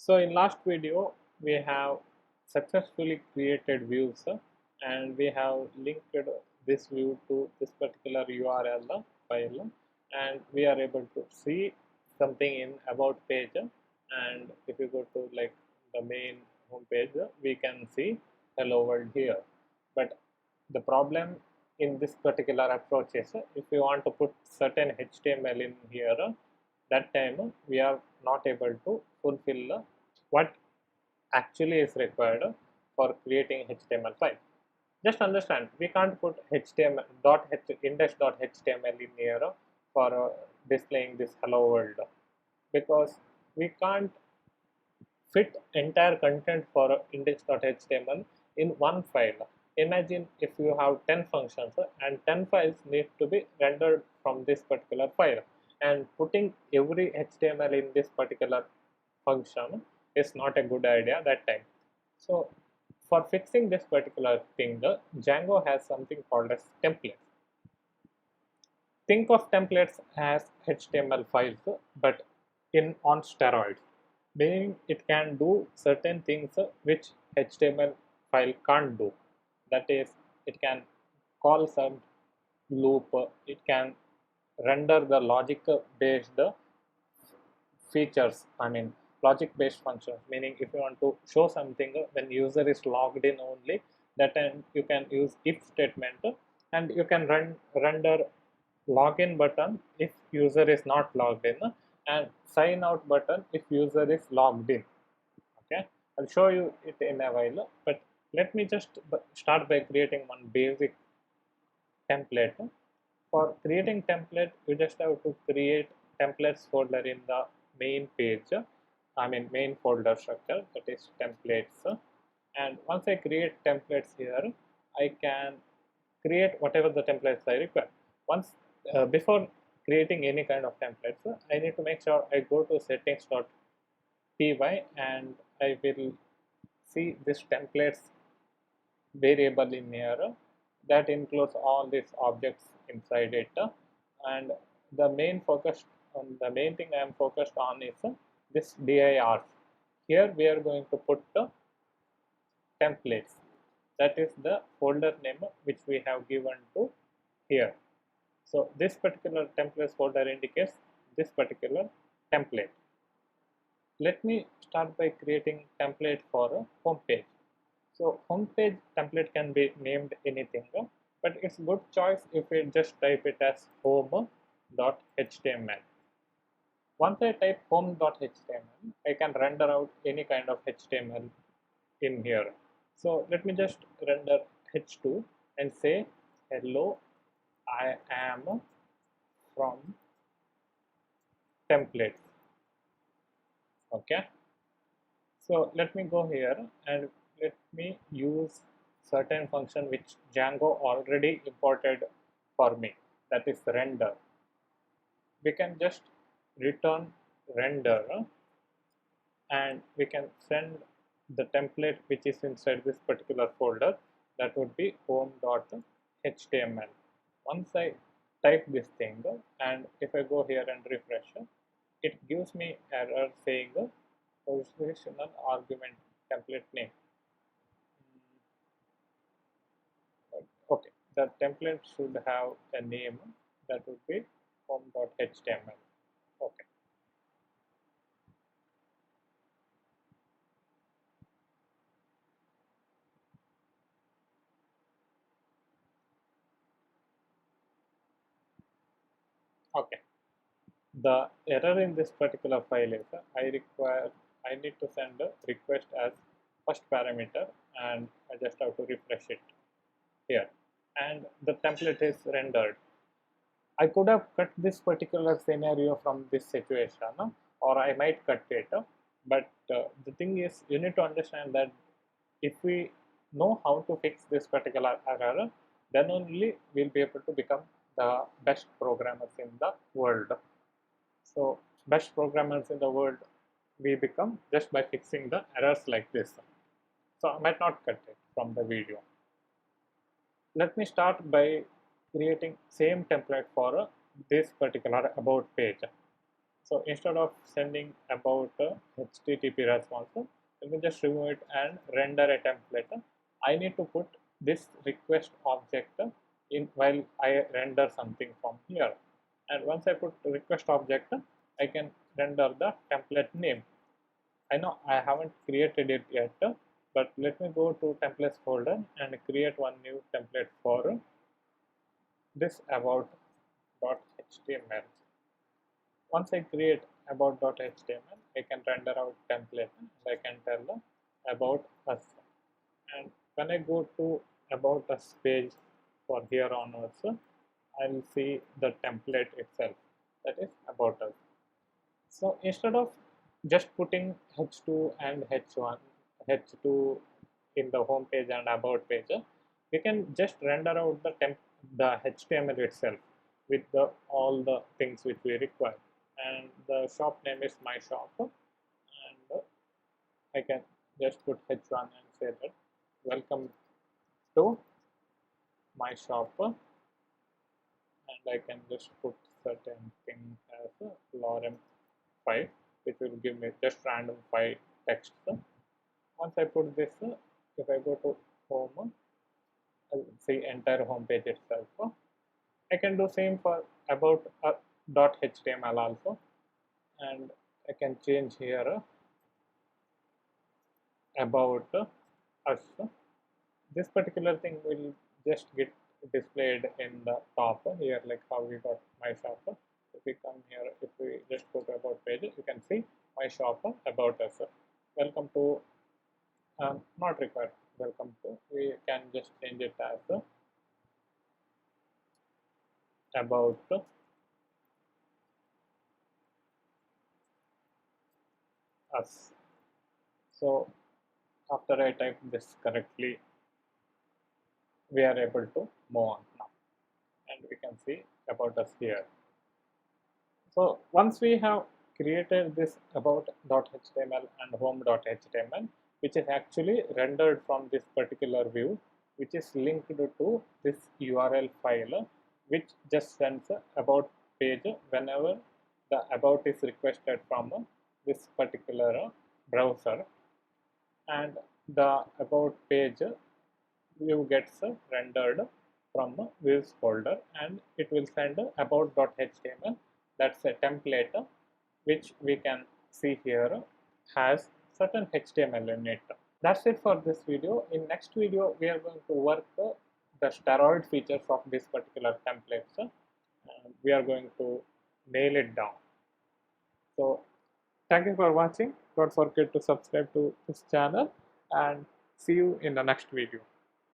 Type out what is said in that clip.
So in last video we have successfully created views and we have linked this view to this particular URL file, and we are able to see something in about page, and if you go to like the main home page, we can see hello world here. But the problem in this particular approach is if we want to put certain HTML in here, that time we are not able to fulfill what actually is required for creating HTML file. Just understand, we can't put HTML index.html in here for displaying this hello world, because we can't fit entire content for index.html in one file. Imagine if you have 10 functions and 10 files need to be rendered from this particular file, and putting every HTML in this particular function is not a good idea that time. So for fixing this particular thing, the Django has something called as templates. Think of templates as HTML files, but in on steroids, meaning it can do certain things which HTML file can't do. That is, it can call some loop, it can render the logic based features, logic based functions, meaning if you want to show something when user is logged in only, that time you can use if statement, and you can render login button if user is not logged in, and sign out button if user is logged in. Okay, I'll show you it in a while, but let me just start by creating one basic template. For creating template, you just have to create templates folder in the main page, main folder structure, that is templates. And once I create templates here, I can create whatever the templates I require. Once before creating any kind of templates, I need to make sure I go to settings.py and I will see this templates variable in here that includes all these objects inside it, and the main thing I am focused on is this dir. Here we are going to put templates, that is the folder name which we have given to here. So this particular templates folder indicates this particular template. Let me start by creating template for a home page. So homepage template can be named anything, but it's good choice if we just type it as home.html. Once I type home.html, I can render out any kind of HTML in here. So let me just render h2 and say hello, I am from templates. Okay, so let me go here and let me use certain function which Django already imported for me, that is render. We can just return render and we can send the template which is inside this particular folder, that would be home.html. Once I type this thing and if I go here and refresh, it gives me error saying positional argument template name. Okay, the template should have a name, that would be home.html. Okay. Okay. The error in this particular file is I need to send a request as first parameter, and I just have to refresh it here, and the template is rendered. I could have cut this particular scenario from this situation, or I might cut it, but the thing is, you need to understand that if we know how to fix this particular error, then only we'll be able to become the best programmers in the world. So best programmers in the world we become just by fixing the errors like this. So I might not cut it from the video. Let me start by creating same template for this particular about page. So instead of sending about HTTP response, let me just remove it and render a template. I need to put this request object in while I render something from here. And once I put request object, I can render the template name. I know I haven't created it yet, but let me go to templates folder and create one new template for this about.html. Once I create about.html, I can render out template and I can tell about us. And when I go to about us page for here onwards, I'll see the template itself, that is about us. So instead of just putting h2 and h2 in the home page and about page, we can just render out the HTML itself with all the things which we require. And the shop name is my shop, and I can just put h1 and say that welcome to my shop, and I can just put certain things as lorem 5, which will give me just random 5 text. Once I put this, if I go to home, I'll see entire home page itself. I can do same for about .html also, and I can change here about us. This particular thing will just get displayed in the top here, like how we got my shop. If we come here, if we just go to about page, you can see my shop about us. Welcome to, not required, welcome to, we can just change it as about us. So after I type this correctly, we are able to move on now, and we can see about us here. So once we have created this about.html and home.html, which is actually rendered from this particular view, which is linked to this URL file, which just sends about page whenever the about is requested from this particular browser, and the about page view gets rendered from views folder, and it will send about.html. That's a template which we can see here has certain HTML in it. That's it for this video. In next video, we are going to work the steroid features of this particular templates, and we are going to nail it down. So thank you for watching. Don't forget to subscribe to this channel, and see you in the next video.